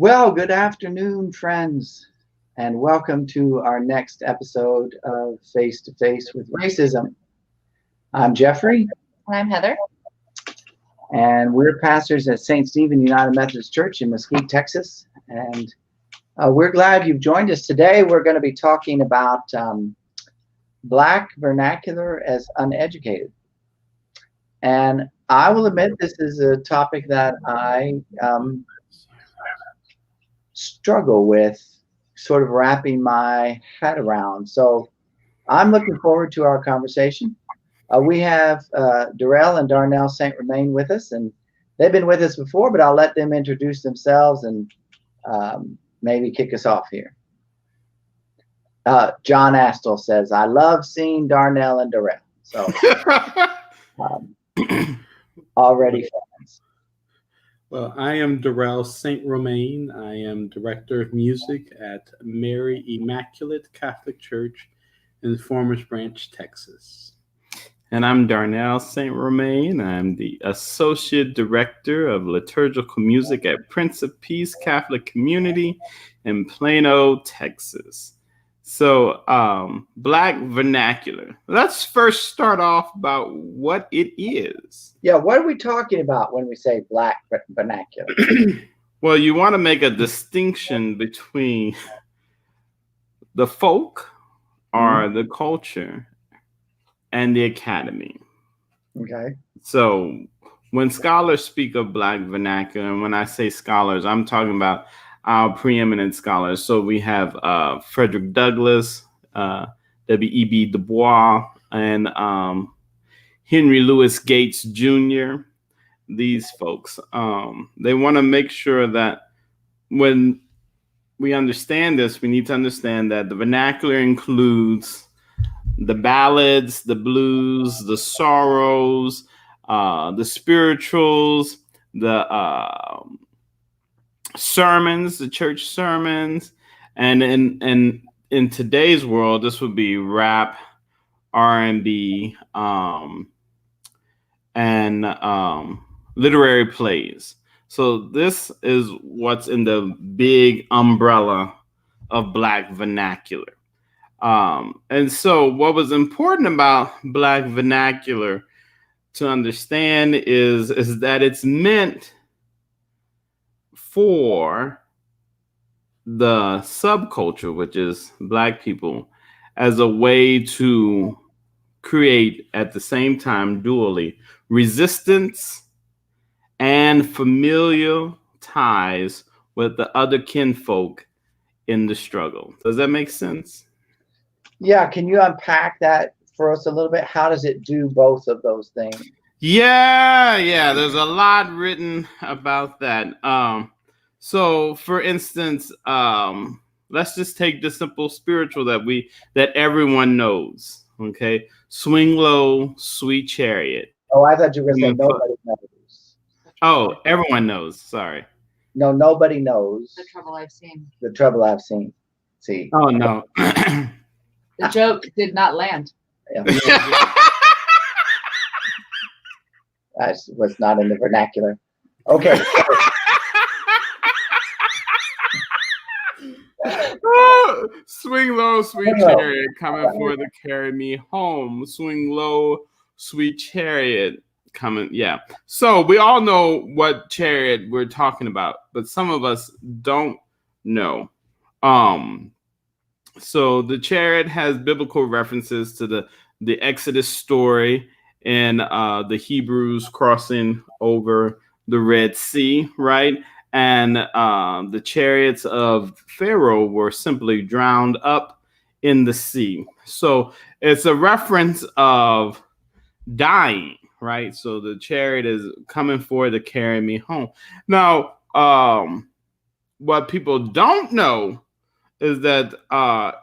Well, good afternoon, friends, and welcome to our next episode of Face to Face with Racism. I'm Jeffrey, And I'm Heather. and we're pastors at St. Stephen United Methodist Church in Mesquite, Texas. And we're glad you've joined us today. We're going to be talking about Black vernacular as uneducated. And I will admit this is a topic that I struggle with sort of wrapping my head around. So I'm looking forward to our conversation. We have Darrell and Darnell St with us, and they've been with us before, but I'll let them introduce themselves and maybe kick us off here. John Astle says, I love seeing Darnell and Darrell. So already fans. Well, I am Darrell St. Romain. I am Director of Music at Mary Immaculate Catholic Church in Farmers Branch, Texas. And I'm Darnell St. Romain. I'm the Associate Director of Liturgical Music at Prince of Peace Catholic Community in Plano, Texas. So, Black vernacular. Let's first start off about what it is. Yeah, what are we talking about when we say Black vernacular? Well, you want to make a distinction between the folk or the culture and the academy. Okay. So when scholars speak of Black vernacular, and when I say scholars, I'm talking about our preeminent scholars. So we have Frederick Douglass, W.E.B. Du Bois, and Henry Louis Gates Jr. These folks, they want to make sure that when we understand this, we need to understand that the vernacular includes the ballads, the blues, the sorrows, the spirituals, the sermons, the church sermons, and in today's world, this would be rap, R&B, and literary plays. So this is what's in the big umbrella of Black vernacular. And so what was important about Black vernacular to understand is that it's meant for the subculture, which is Black people, as a way to create at the same time dually resistance and familial ties with the other kinfolk in the struggle. Does that make sense? Yeah, can you unpack that for us a little bit? How does it do both of those things? Yeah, there's a lot written about that. So for instance, let's just take the simple spiritual that everyone knows. Okay, swing low, sweet chariot. Oh, I thought you were going to say nobody knows. Oh, everyone knows. Sorry. No, nobody knows. The trouble I've seen. The trouble I've seen. See. Oh no. The joke did not land. Yeah. That was not in the vernacular. Okay. Swing low, sweet chariot, coming for to carry me home. Swing low, sweet chariot, coming. Yeah. So we all know what chariot we're talking about, but some of us don't know. So the chariot has biblical references to the Exodus story and the Hebrews crossing over the Red Sea, right? And the chariots of Pharaoh were simply drowned up in the sea. So it's a reference of dying, right? So the chariot is coming forward to carry me home. Now, what people don't know is that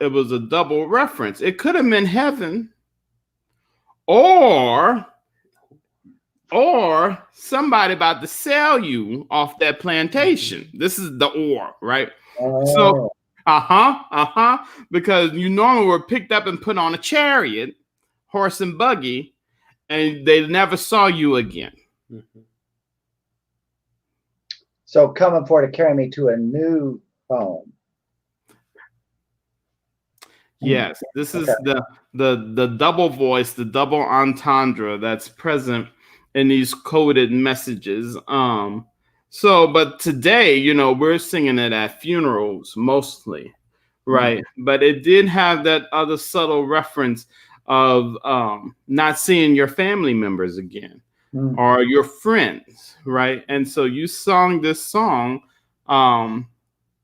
it was a double reference. It could have been heaven or somebody about to sell you off that plantation. This is the or, right? So, because you normally were picked up and put on a chariot, horse and buggy, and they never saw you again. So coming for to carry me to a new home. Yes, this is Okay. the double voice, the double entendre that's present in these coded messages. But today, we're singing it at funerals mostly, right? But it did have that other subtle reference of not seeing your family members again or your friends, right? And so you sung this song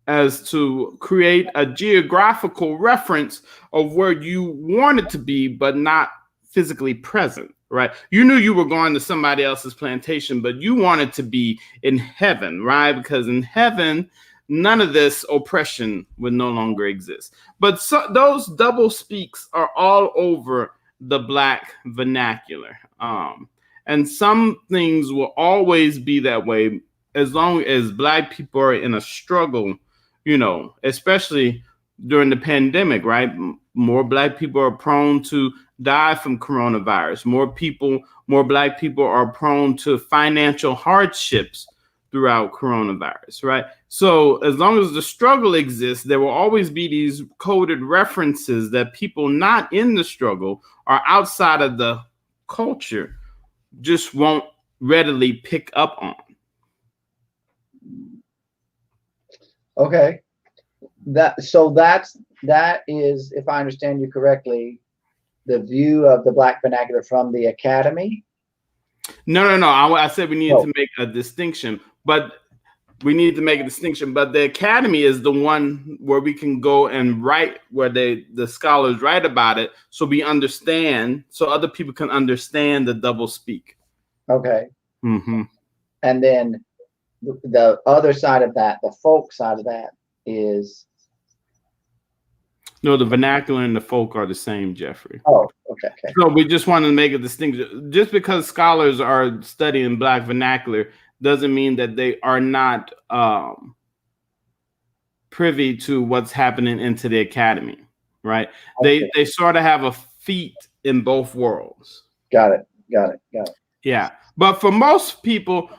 as to create a geographical reference of where you wanted to be, but not physically present, right? You knew you were going to somebody else's plantation, but you wanted to be in heaven, right? Because in heaven, none of this oppression would no longer exist. But those double speaks are all over the Black vernacular. And some things will always be that way as long as Black people are in a struggle, especially during the pandemic, right? More Black people are prone to die from coronavirus. More Black people are prone to financial hardships throughout coronavirus, right? So as long as the struggle exists, there will always be these coded references that people not in the struggle or outside of the culture just won't readily pick up on. Okay. That is, if I understand you correctly, the view of the Black vernacular from the academy. No. I said we needed to make a distinction, but the academy is the one where we can go and write, where the scholars write about it, so we understand, so other people can understand the double speak. Okay. Mm-hmm. And then the other side of that, the folk side of that, is. No, the vernacular and the folk are the same, Jeffrey. Oh, okay. So we just want to make a distinction. Just because scholars are studying Black vernacular doesn't mean that they are not privy to what's happening into the academy, right? Okay. They sort of have a feet in both worlds. Got it. Yeah. But for most people,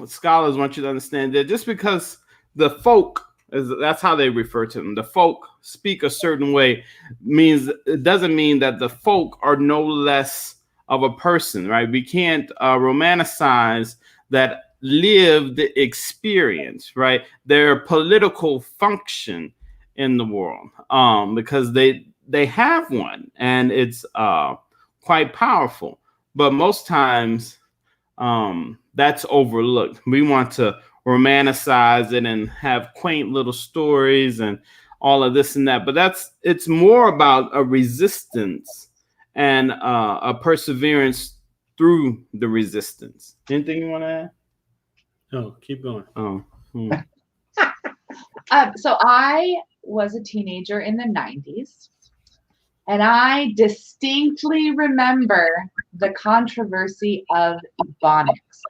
scholars want you to understand that just because the folk, that's how they refer to them, the folk speak a certain way, it doesn't mean that the folk are no less of a person, right? We can't romanticize that lived experience, right? Their political function in the world, because they have one, and it's quite powerful. But most times, that's overlooked. We want to romanticize it and have quaint little stories and all of this and that. But it's more about a resistance and a perseverance through the resistance. Anything you want to add? No, keep going. Oh. So I was a teenager in the 90s, and I distinctly remember the controversy of Ebonics.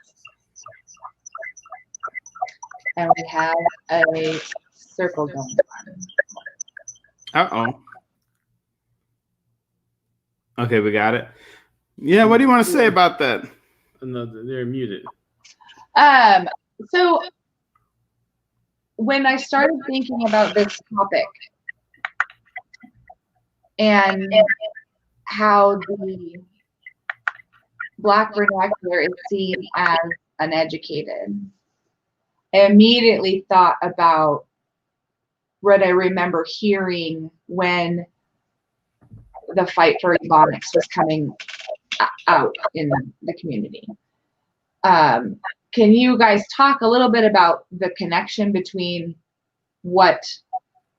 And we have a circle going on. Uh-oh. Okay, we got it. Yeah, what do you want to say about that? No, they're muted. So when I started thinking about this topic and how the Black vernacular is seen as uneducated, I immediately thought about what I remember hearing when the fight for Ebonics was coming out in the community. Can you guys talk a little bit about the connection between what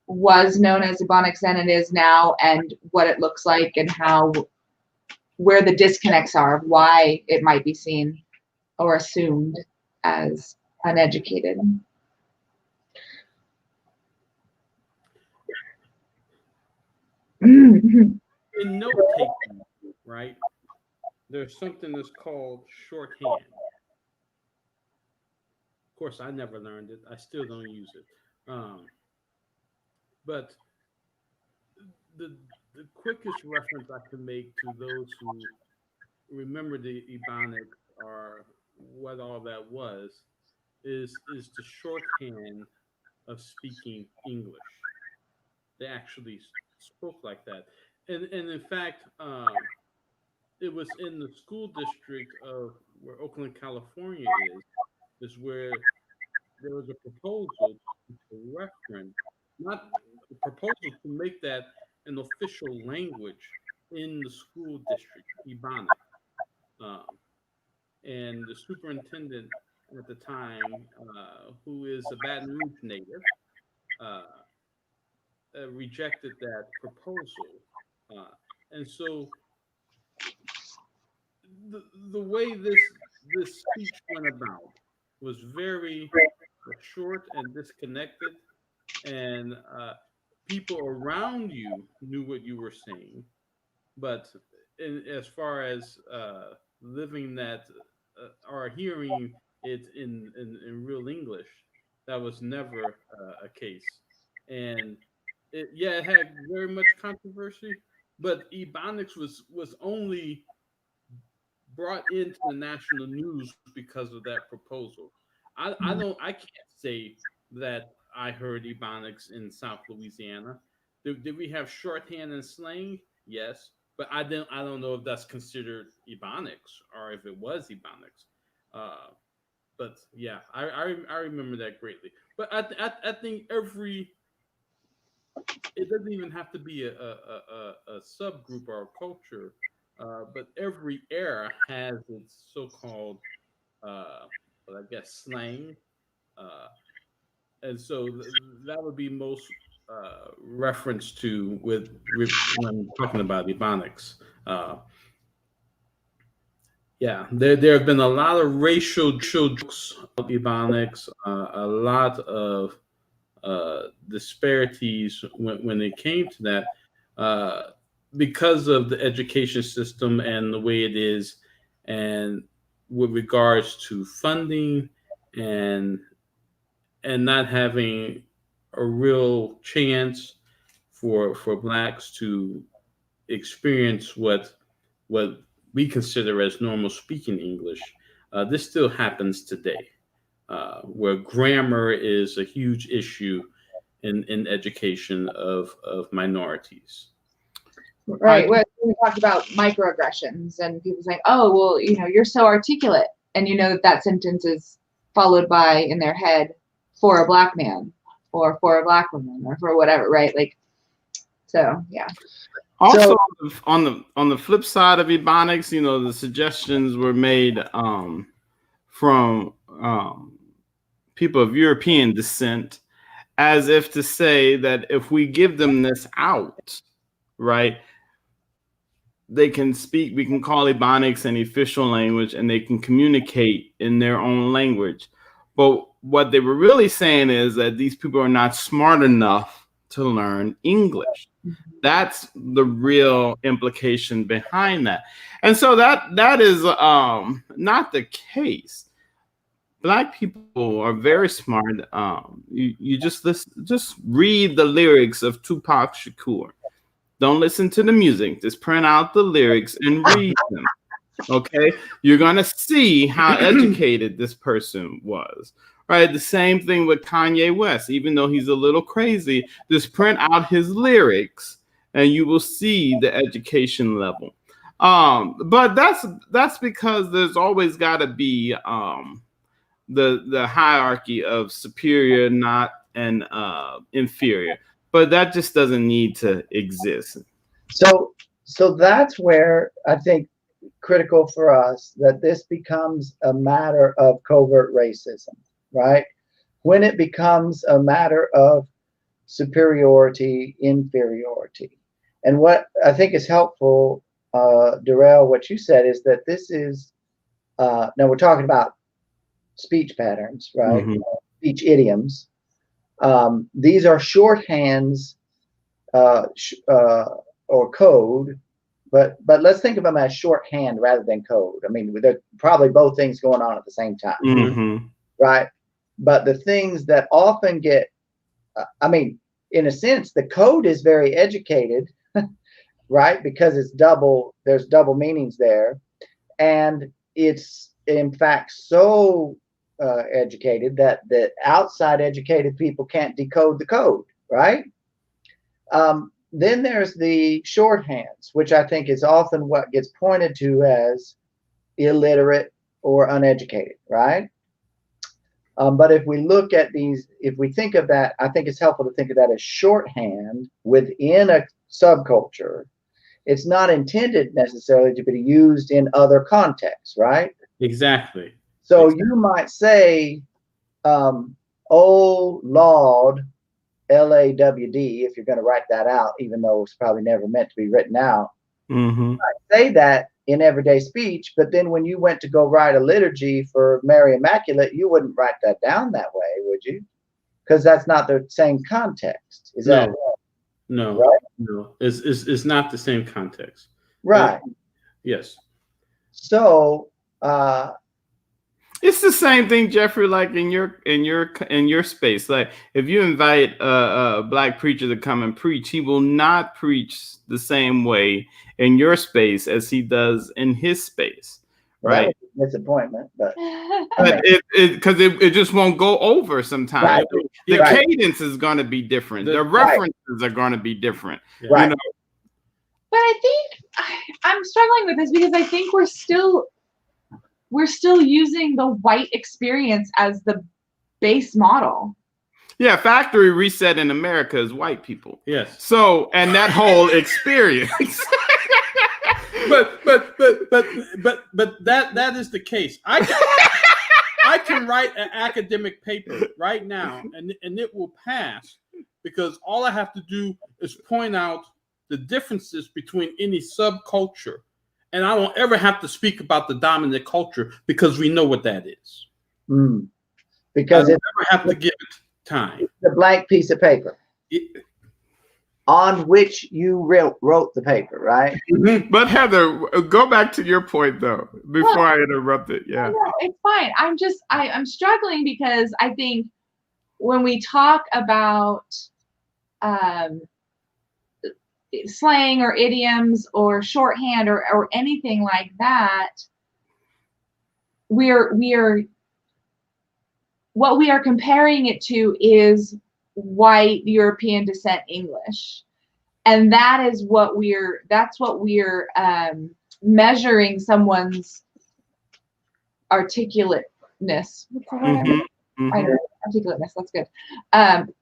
was known as Ebonics then and is now, and what it looks like, and where the disconnects are of why it might be seen or assumed as uneducated? In note taking, right, there's something that's called shorthand. Of course, I never learned it. I still don't use it. But the quickest reference I can make to those who remember the Ebonics or what all that was the shorthand of speaking English. They actually spoke like that, and in fact, it was in the school district of where Oakland, California is where there was a proposal to reference, not a proposal to make that an official language in the school district, Ebonics. Um, and the superintendent at the time, who is a Baton Rouge native, uh, rejected that proposal. Uh, and so the way this speech went about was very short and disconnected, and people around you knew what you were saying, but as far as living that or hearing it in real English, that was never a case. And it had very much controversy, but Ebonics was only brought into the national news because of that proposal. I can't say that I heard Ebonics in South Louisiana. Did we have shorthand and slang? Yes, but I don't know if that's considered Ebonics or if it was Ebonics. But yeah, I remember that greatly. But I think it doesn't even have to be a subgroup or a culture, but every era has its so-called, well, I guess, slang, uh, and so that would be most reference to when talking about Ebonics. Uh, yeah, there have been a lot of racial jokes about Ebonics, a lot of disparities when it came to that, uh, because of the education system and the way it is, and with regards to funding and not having a real chance for blacks to experience what we consider as normal speaking English. This still happens today, where grammar is a huge issue in education of minorities. Right. When we talked about microaggressions and people saying, "Oh, well, you're so articulate," and that sentence is followed by in their head for a black man or for a black woman or for whatever, right? Like, so yeah. Also, on the flip side of Ebonics, the suggestions were made from people of European descent, as if to say that if we give them this out, right, they can speak, we can call Ebonics an official language and they can communicate in their own language. But what they were really saying is that these people are not smart enough to learn English. That's the real implication behind that. And so that is not the case. Black people are very smart. You just read the lyrics of Tupac Shakur. Don't listen to the music. Just print out the lyrics and read them. Okay, you're gonna see how educated this person was. Right. The same thing with Kanye West. Even though he's a little crazy, just print out his lyrics, and you will see the education level. But that's because there's always got to be the hierarchy of superior, not and inferior. But that just doesn't need to exist. So that's where I think critical for us that this becomes a matter of covert racism, right? When it becomes a matter of superiority, inferiority. And what I think is helpful, Darrell, what you said is that this is, now we're talking about speech patterns, right? Mm-hmm. Speech idioms. These are shorthands or code, but let's think of them as shorthand rather than code. I mean, there are probably both things going on at the same time, mm-hmm. right? But the things that often get, I mean, in a sense, the code is very educated, right? Because there's double meanings there. And it's in fact so educated, that outside educated people can't decode the code, right? Then there's the shorthands, which I think is often what gets pointed to as illiterate or uneducated, right? But if we look at these, if we think of that, I think it's helpful to think of that as shorthand within a subculture. It's not intended necessarily to be used in other contexts, right? Exactly. So you might say, oh, Lord, LAWD, if you're going to write that out, even though it's probably never meant to be written out. Mm-hmm. You might say that in everyday speech, but then when you went to go write a liturgy for Mary Immaculate, you wouldn't write that down that way, would you? Because that's not the same context. Is that right? No, right? No. It's not the same context. Right. Yes. So it's the same thing, Jeffrey, like in your space. Like if you invite a black preacher to come and preach, he will not preach the same way in your space as he does in his space, right? Well, disappointment, but because it just won't go over sometimes. Right. The Right. cadence is going to be different. The Right. references are going to be different. Right. You know? But I think I'm struggling with this because I think we're still using the white experience as the base model. Yeah, factory reset in America is white people. Yes. So, and that whole experience. but that is the case. I can write an academic paper right now and it will pass because all I have to do is point out the differences between any subculture. And I don't ever have to speak about the dominant culture because we know what that is. Because I never have to give it time. The blank piece of paper on which you wrote the paper, right? But Heather, go back to your point though, before I interrupt it. Yeah. No, it's fine. I'm struggling because I think when we talk about slang or idioms or shorthand or anything like that, what we are comparing it to is white European descent English, and that's what we're measuring someone's articulateness. What's the word? Mm-hmm. I don't know, articulateness. That's good.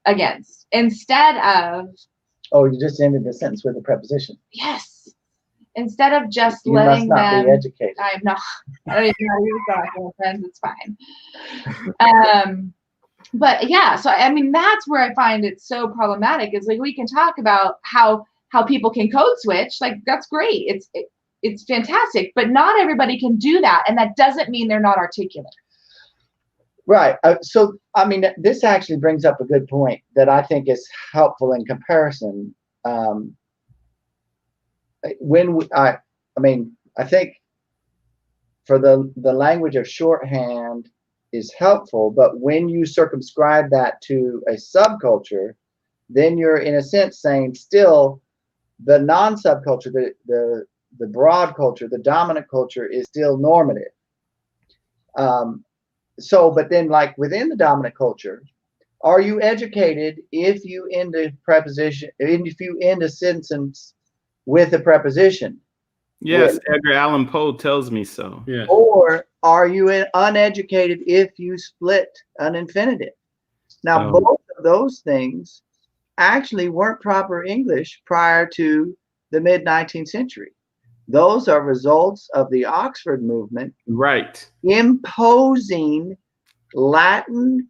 Against, instead of. Oh, you just ended the sentence with a preposition. Yes. Instead of just you letting must not them. Be educated. I'm not. I don't even know how to use that, friends. It's fine. But yeah, so I mean, that's where I find it so problematic. Is like we can talk about how people can code switch. Like that's great. It's fantastic. But not everybody can do that, and that doesn't mean they're not articulate. Right. So, I mean, this actually brings up a good point that I think is helpful in comparison. I think for the language of shorthand is helpful, but when you circumscribe that to a subculture, then you're in a sense saying still the non-subculture, the broad culture, the dominant culture is still normative. So, but then like within the dominant culture, are you educated if you end a preposition, if you end a sentence with a preposition? Yes, Edgar Allan Poe tells me so. Yes. Or are you uneducated if you split an infinitive? Now, both of those things actually weren't proper English prior to the mid-19th century. Those are results of the Oxford movement, right? Imposing Latin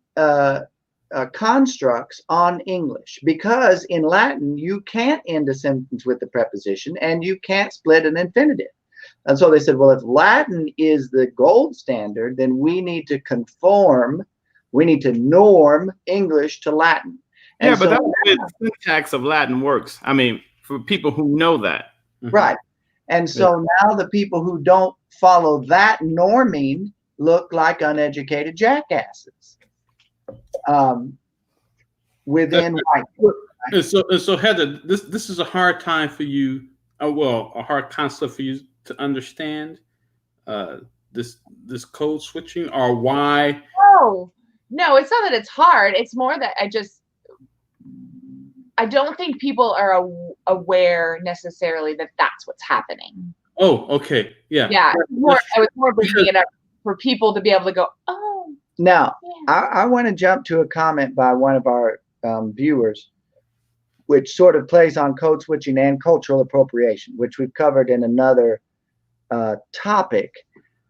constructs on English, because in Latin you can't end a sentence with the preposition and you can't split an infinitive. And so they said, well, if Latin is the gold standard, then we need to conform, we need to norm English to Latin. And yeah, but that's the syntax of Latin works. I mean, for people who know that. Right. And so now the people who don't follow that norming look like uneducated jackasses within white. And so Heather, this is a hard time for you. A hard concept for you to understand. this code switching, or why? No, it's not that it's hard. It's more that I don't think people are aware necessarily that that's what's happening. Oh, okay, yeah. Yeah, I was more bringing it up for people to be able to go, oh. Now, yeah. I want to jump to a comment by one of our viewers, which sort of plays on code switching and cultural appropriation, which we've covered in another topic.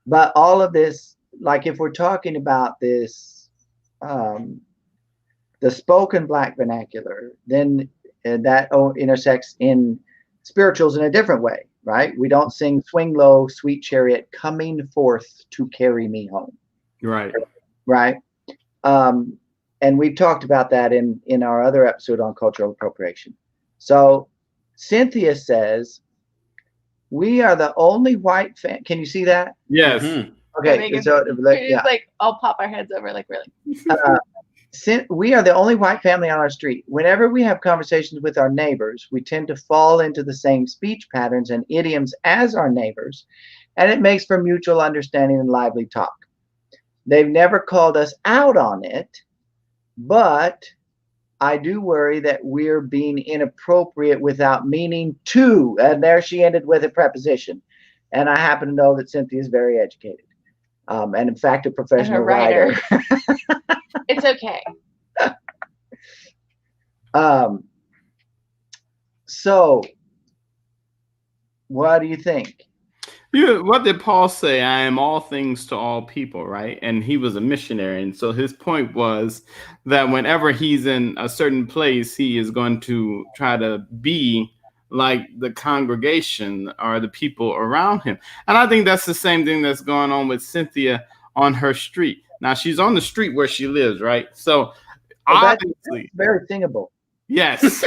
But all of this, like if we're talking about this, the spoken Black vernacular, then that intersects in spirituals in a different way, right? We don't sing "Swing Low, Sweet Chariot, coming forth to carry me home." Right. Right. And we've talked about that in our other episode on cultural appropriation. So Cynthia says, we are the only white Can you see that? Yes. Mhm. Okay. So it's like I'll pop our heads over, like really. We are the only white family on our street. Whenever we have conversations with our neighbors, we tend to fall into the same speech patterns and idioms as our neighbors, and it makes for mutual understanding and lively talk. They've never called us out on it, but I do worry that we're being inappropriate without meaning to. And there she ended with a preposition. And I happen to know that Cynthia is very educated. And in fact, a professional writer. It's okay. So what do you think? What did Paul say? I am all things to all people, right? And he was a missionary. And so his point was that whenever he's in a certain place, he is going to try to be like the congregation or the people around him. And I think that's the same thing that's going on with Cynthia on her street. Now, she's on the street where she lives, right? So obviously, that's very singable. Yes.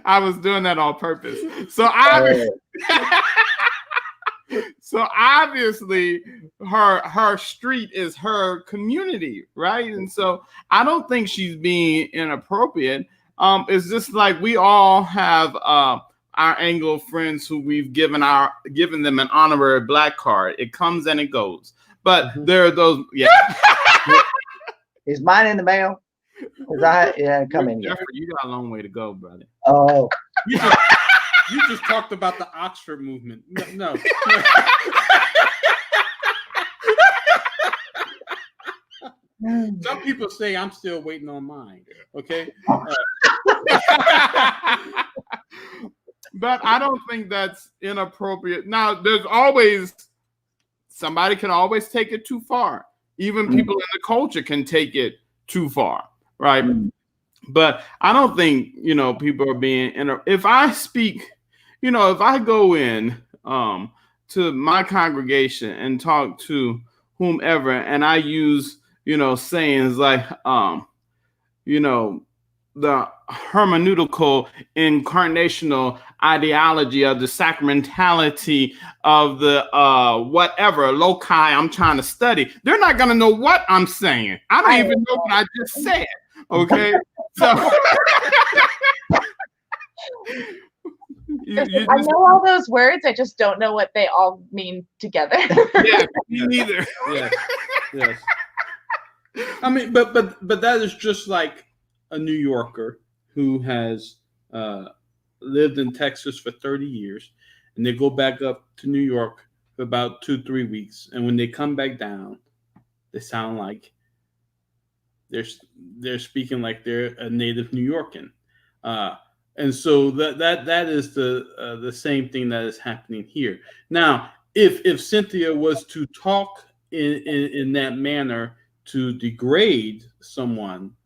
I was doing that on purpose. So obviously her street is her community, right? And so I don't think she's being inappropriate. It's just like we all have our Anglo friends who we've given them an honorary black card. It comes and it goes. But there are those, yeah. Is mine in the mail? Come in. Jeffrey, you got a long way to go, brother. Oh. You just talked about the Oxford movement. No. Some people say I'm still waiting on mine. Okay. But I don't think that's inappropriate. Now, there's always somebody can always take it too far. Even people in the culture can take it too far, right? But I don't think people are being if I speak. If I go in to my congregation and talk to whomever, and I use, sayings like, the hermeneutical incarnational ideology of the sacramentality of the whatever loci I'm trying to study, they're not going to know what I'm saying. I don't even know what I just said. Okay. So. I know all those words. I just don't know what they all mean together. Yeah, me neither. Yes. I mean, but that is just like a New Yorker who has lived in Texas for 30 years, and they go back up to New York for about 2-3 weeks, and when they come back down, they sound like they're speaking like they're a native New Yorkan. And so that is the same thing that is happening here. Now, if Cynthia was to talk in that manner to degrade someone,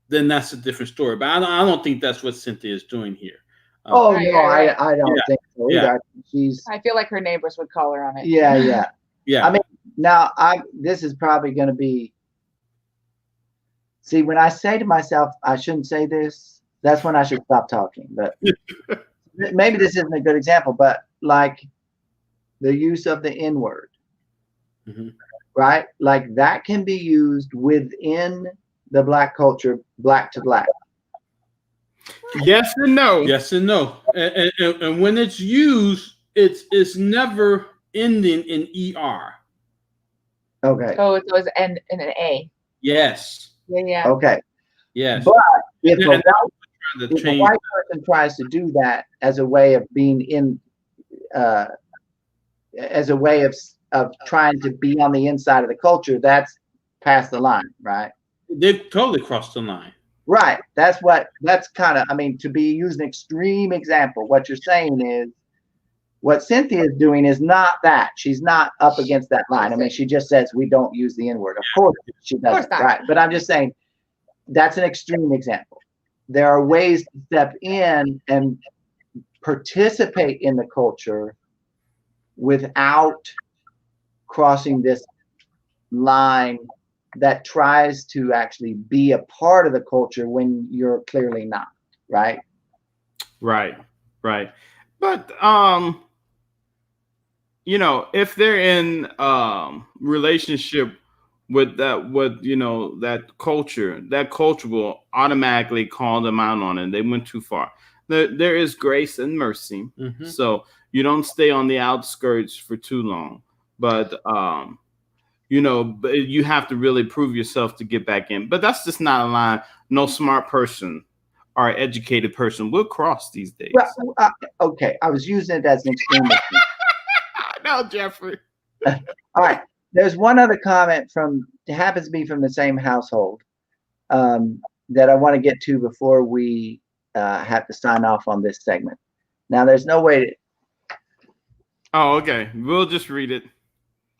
then that's a different story. But I don't think that's what Cynthia is doing here. I don't think so either. I feel like her neighbors would call her on it. Yeah. Yeah. I mean, now this is probably going to be. See, when I say to myself, I shouldn't say this, that's when I should stop talking. But maybe this isn't a good example, but like the use of the N-word, right? Like that can be used within the Black culture, Black to Black. Yes and no. Yes and no. And when it's used, it's never ending in ER. Okay. Oh, it was an A. Yes. Yeah. Okay. Yes. But if And a to if a change white person tries to do that as a way of being in, as a way of trying to be on the inside of the culture, that's past the line, right? they totally crossed the line. Right. That's kind of, I mean, to use an extreme example, what you're saying is what Cynthia is doing is not that. She's not up against that line. I mean, she just says we don't use the N-word. Of course she doesn't, right? But I'm just saying that's an extreme example. There are ways to step in and participate in the culture without crossing this line that tries to actually be a part of the culture when you're clearly not, right? Right. But you know, if they're in relationship with that culture will automatically call them out on it. They went too far. There is grace and mercy. Mm-hmm. So you don't stay on the outskirts for too long. But you know, but you have to really prove yourself to get back in. But that's just not a line no smart person or educated person will cross these days. Well, okay, I was using it as an extreme. No, Jeffrey. All right. There's one other comment it happens to be from the same household, that I want to get to before we have to sign off on this segment. Now, there's no way to. Oh, okay. We'll just read it.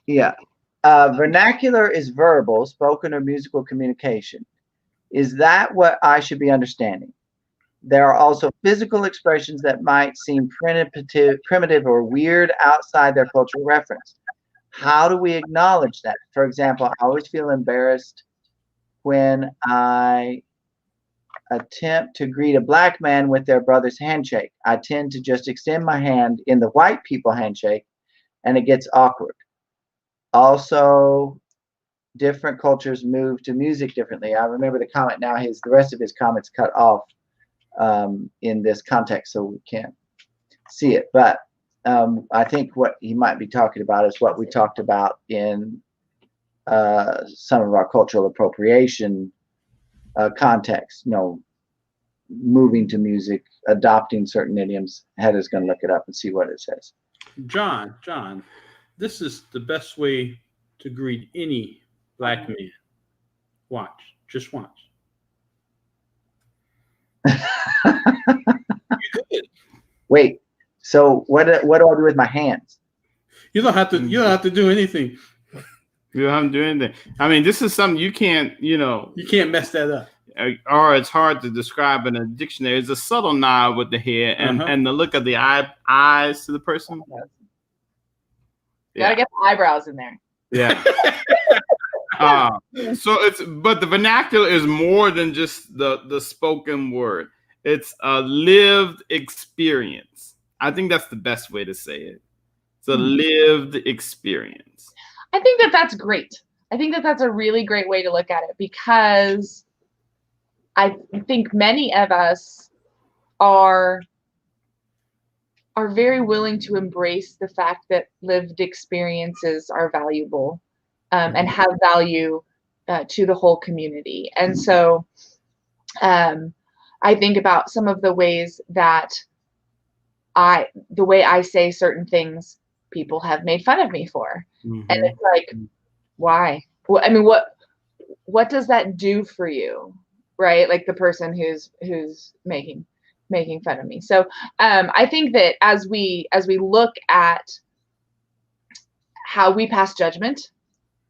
Yeah. Vernacular is verbal, spoken or musical communication. Is that what I should be understanding? There are also physical expressions that might seem primitive or weird outside their cultural reference. How do we acknowledge that? For example, I always feel embarrassed when I attempt to greet a black man with their brother's handshake. I tend to just extend my hand in the white people handshake, and it gets awkward. Also, different cultures move to music differently. I remember the comment now. The rest of his comments cut off in this context, so we can't see it. But I think what he might be talking about is what we talked about in some of our cultural appropriation context. You know, moving to music, adopting certain idioms. Heather's going to look it up and see what it says. John, this is the best way to greet any black man. Just watch. Wait, so what do I do with my hands? You don't have to do anything. You don't have to do anything. I mean, this is something you can't mess that up. Or it's hard to describe in a dictionary. It's a subtle nod with the head and the look of the eyes to the person. Gotta get the eyebrows in there. Yeah. But the vernacular is more than just the spoken word. It's a lived experience. I think that's the best way to say it. It's a lived experience. I think that's great. I think that's a really great way to look at it, because I think many of us are very willing to embrace the fact that lived experiences are valuable and have value to the whole community. And so I think about some of the ways that the way I say certain things, people have made fun of me for. Mm-hmm. And it's like, why? Well, I mean, what does that do for you? Right? Like the person who's making fun of me. So I think that as we look at how we pass judgment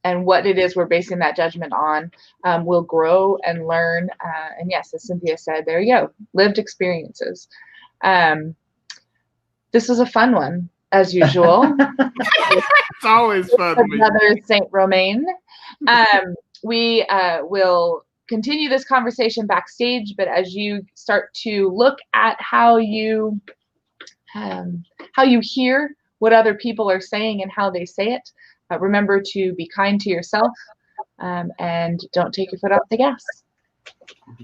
and what it is we're basing that judgment on, we'll grow and learn. And yes, as Cynthia said, there you go, lived experiences. This was a fun one, as usual. It's always fun. Another St. Romain. We will continue this conversation backstage, but as you start to look at how you hear what other people are saying and how they say it, remember to be kind to yourself and don't take your foot off the gas.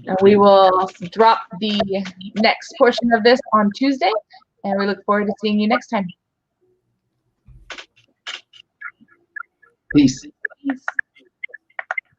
And we will drop the next portion of this on Tuesday, and we look forward to seeing you next time. Peace. Peace.